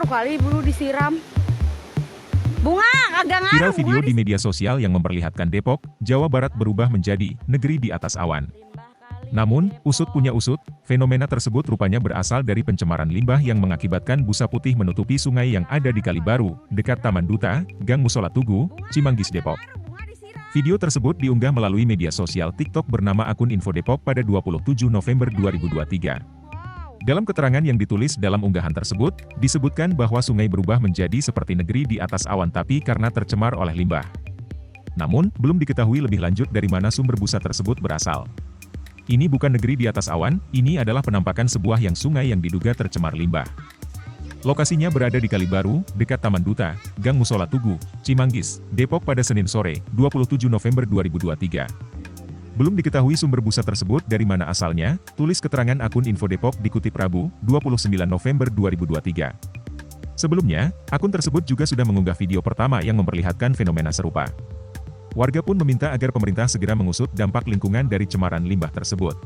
kali bulu disiram. Bunga kagak ngaruh. Viral video di media sosial yang memperlihatkan Depok, Jawa Barat berubah menjadi negeri di atas awan. Namun, usut punya usut, fenomena tersebut rupanya berasal dari pencemaran limbah yang mengakibatkan busa putih menutupi sungai yang ada di Kali Baru, dekat Taman Duta, Gang Musola Tugu, Cimanggis, Depok. Video tersebut diunggah melalui media sosial TikTok bernama akun Info Depok pada 27 November 2023. Dalam keterangan yang ditulis dalam unggahan tersebut, disebutkan bahwa sungai berubah menjadi seperti negeri di atas awan tapi karena tercemar oleh limbah. Namun, belum diketahui lebih lanjut dari mana sumber busa tersebut berasal. Ini bukan negeri di atas awan, ini adalah penampakan sebuah sungai yang diduga tercemar limbah. Lokasinya berada di Kali Baru, dekat Taman Duta, Gang Musola Tugu, Cimanggis, Depok pada Senin sore, 27 November 2023. Belum diketahui sumber busa tersebut dari mana asalnya, tulis keterangan akun Info Depok dikutip Rabu, 29 November 2023. Sebelumnya, akun tersebut juga sudah mengunggah video pertama yang memperlihatkan fenomena serupa. Warga pun meminta agar pemerintah segera mengusut dampak lingkungan dari cemaran limbah tersebut.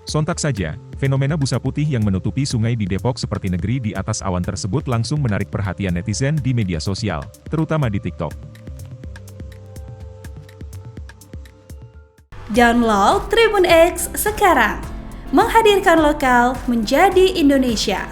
Sontak saja, fenomena busa putih yang menutupi sungai di Depok seperti negeri di atas awan tersebut langsung menarik perhatian netizen di media sosial, terutama di TikTok. Download Tribun X sekarang, menghadirkan lokal menjadi Indonesia.